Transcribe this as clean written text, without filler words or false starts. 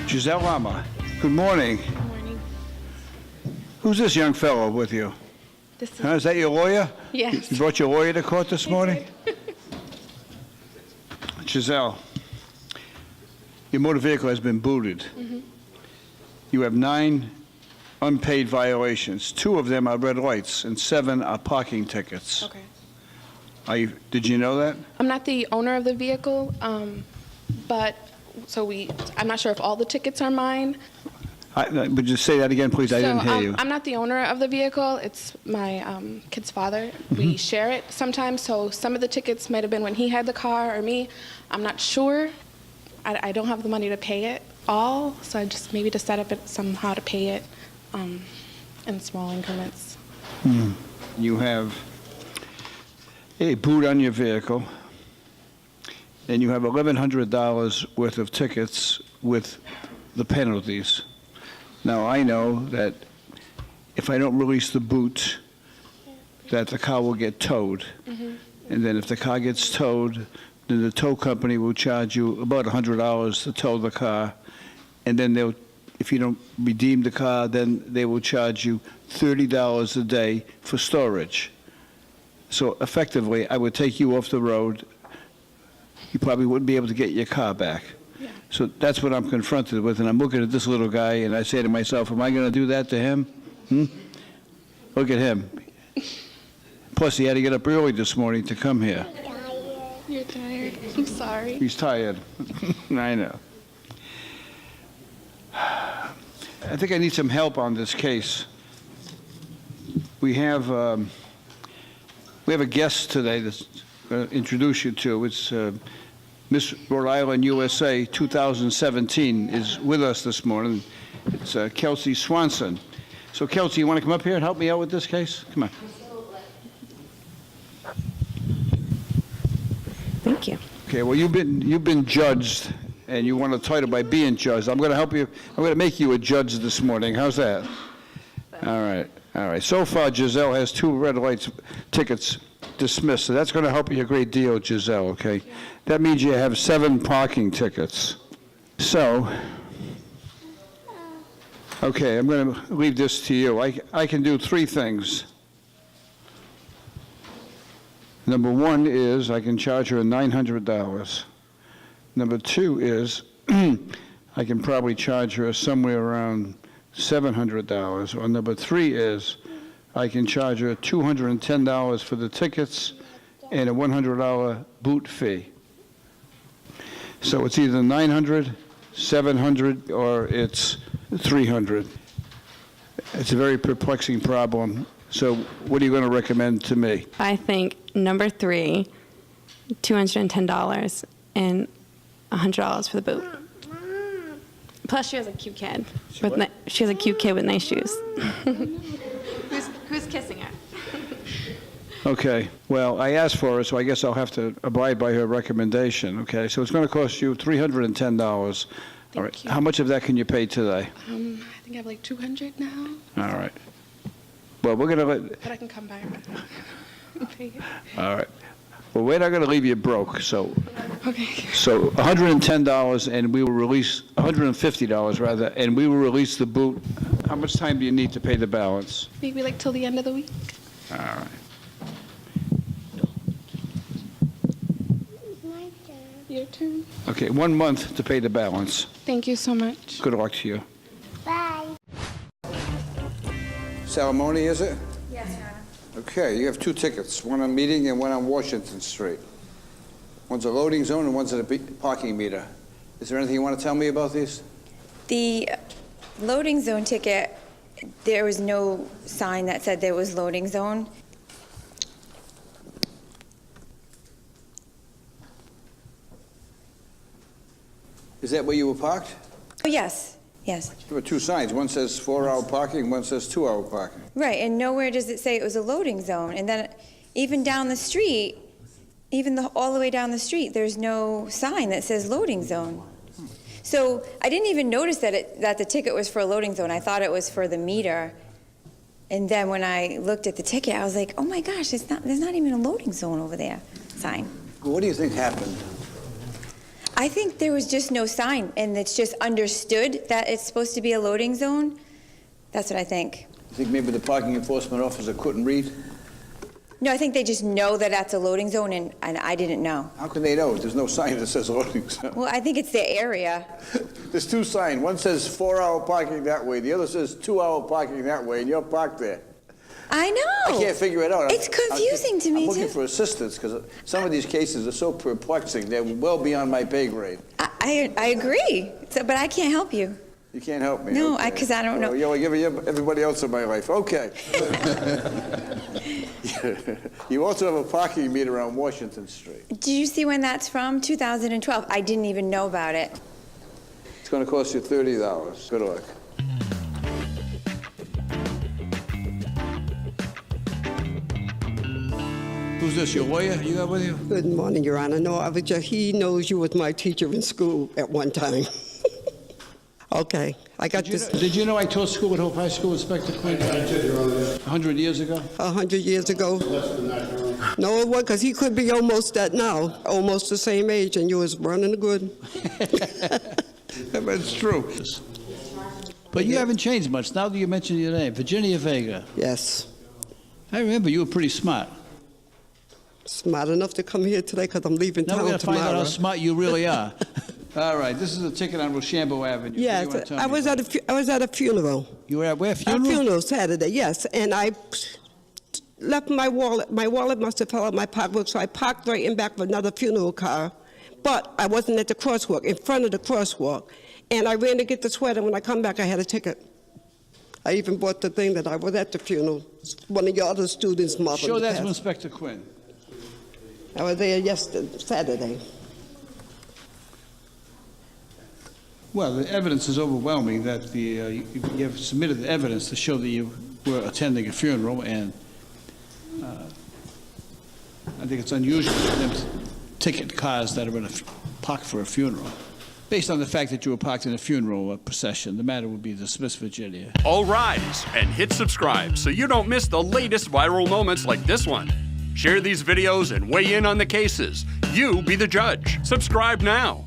Giselle Lama, good morning. Good morning. Who's this young fellow with you? This is, Is that your lawyer? yes. You brought your lawyer to court this morning? Giselle, your motor vehicle has been booted. You have 9 unpaid violations. 2 of them are red lights, and 7 are parking tickets. Okay. Did you know that? I'm not the owner of the vehicle, but I'm not sure if all the tickets are mine. Would you say that again, please? I didn't hear you. I'm not the owner of the vehicle. It's my kid's father. We share it sometimes, so some of the tickets might have been when he had the car or me. I'm not sure. I don't have the money to pay it all, so just maybe to set up it somehow to pay it in small increments. You have a boot on your vehicle, and you have $1,100 worth of tickets with the penalties. Now, I know that if I don't release the boot, that the car will get towed. And then if the car gets towed, then the tow company will charge you about $100 to tow the car. And then if you don't redeem the car, then they will charge you $30 a day for storage. So effectively, I would take you off the road. You probably wouldn't be able to get your car back. Yeah. So that's what I'm confronted with, and I'm looking at this little guy, and I say to myself, am I going to do that to him? Look at him. Plus, he had to get up early this morning to come here. You're tired. I'm sorry. He's tired. I know. I think I need some help on this case. We have a guest today that's going to introduce you to. It's Miss Rhode Island USA 2017 is with us this morning. It's Kelsey Swanson. So Kelsey, you want to come up here and help me out with this case? Come on. Thank you. Okay, well, you've been judged, and you won a title by being judged. I'm going to help you. I'm going to make you a judge this morning. How's that? All right. All right. So far, Giselle has 2 red lights tickets dismissed. So that's going to help you a great deal, Giselle, okay? That means you have 7 parking tickets. So, okay, I'm going to leave this to you. I can do 3 things. Number 1 is I can charge her $900. Number 2 is I can probably charge her somewhere around $700. Or number 3 is I can charge her $210 for the tickets and a $100 boot fee. So it's either $900, $700, or it's $300. It's a very perplexing problem. So what are you going to recommend to me? I think number 3, $210 and $100 for the boot. Plus, she has a cute kid. She has a cute kid with nice shoes. Who's kissing her? Okay. Well, I asked for it, so I guess I'll have to abide by her recommendation. Okay. So it's going to cost you $310. All right. you. How much of that can you pay today? I think I have like 200 now, All right. Well, we're going to let. but I can come back and pay it. All right. Well, we're not going to leave you broke. So Okay. $110, and we will release $150 rather, and we will release the boot. How much time do you need to pay the balance? Maybe like till the end of the week. All right. Your turn. Okay, 1 month to pay the balance. Thank you so much. Good luck to you. Bye. Salamone, is it? Yes, Your Honor. Okay, you have 2 tickets, one on Meeting and one on Washington Street. One's a loading zone and one's a parking meter. Is there anything you want to tell me about these? The loading zone ticket, there was no sign that said there was loading zone. Is that where you were parked? Oh, yes, yes. There were 2 signs. One says 4-hour parking, one says 2-hour parking. Right, and nowhere does it say it was a loading zone. And then even down the street, all the way down the street, there's no sign that says loading zone. So I didn't even notice that the ticket was for a loading zone. I thought it was for the meter. And then when I looked at the ticket, I was like, oh my gosh, there's not even a loading zone over there sign. What do you think happened? I think there was just no sign, and it's just understood that it's supposed to be a loading zone. That's what I think. You think maybe the parking enforcement officer couldn't read? No, I think they just know that that's a loading zone, and I didn't know. How can they know? There's no sign that says loading zone. Well, I think it's their area. There's two signs. One says 4-hour parking that way, the other says 2-hour parking that way, and you're parked there. I know. I can't figure it out. It's confusing to me, I'm looking too. for assistance, because some of these cases are so perplexing. They're well beyond my pay grade. I agree, but I can't help you. You can't help me. No, okay. 'cause I don't know. Well, you're like everybody else in my life. Okay. You also have a parking meter on Washington Street. Did you see when that's from? 2012. I didn't even know about it. It's going to cost you $30. Good luck. Who's this, your lawyer? You got with you? Good morning, Your Honor. No, I was just, he knows you was my teacher in school at one time. Okay, I got this Did you know I taught school at Hope High School, Inspector Quinn? 100 years ago? 100 years ago. No, it wasn't, because he could be almost that now, almost the same age, and you was running good. That's true. But you haven't changed much now that you mentioned your name, Virginia Vega. Yes. I remember you were pretty smart. Smart enough to come here today because I'm leaving Now we're town going to find out tomorrow. how smart you really are. All right, this is a ticket on Rochambeau Avenue. What do you Yes, want to tell I me was about at I was at a funeral. You were at where, A funeral? funeral Saturday, yes, and I left my wallet. My wallet must have fell out of my pocketbook, so I parked right in back of another funeral car. But I wasn't at the crosswalk, in front of the crosswalk. And I ran to get the sweater. When I come back, I had a ticket. I even bought the thing that I was at the funeral. One of your other students' mother. Show that to passed. Inspector Quinn. I was there yesterday, Saturday. Well, the evidence is overwhelming that you have submitted the evidence to show that you were attending a funeral, and I think it's unusual for them to ticket cars that are parked for a funeral. Based on the fact that you were parked in a funeral procession, the matter would be dismissed, Virginia. All rise and hit subscribe so you don't miss the latest viral moments like this one. Share these videos and weigh in on the cases. You be the judge. Subscribe now.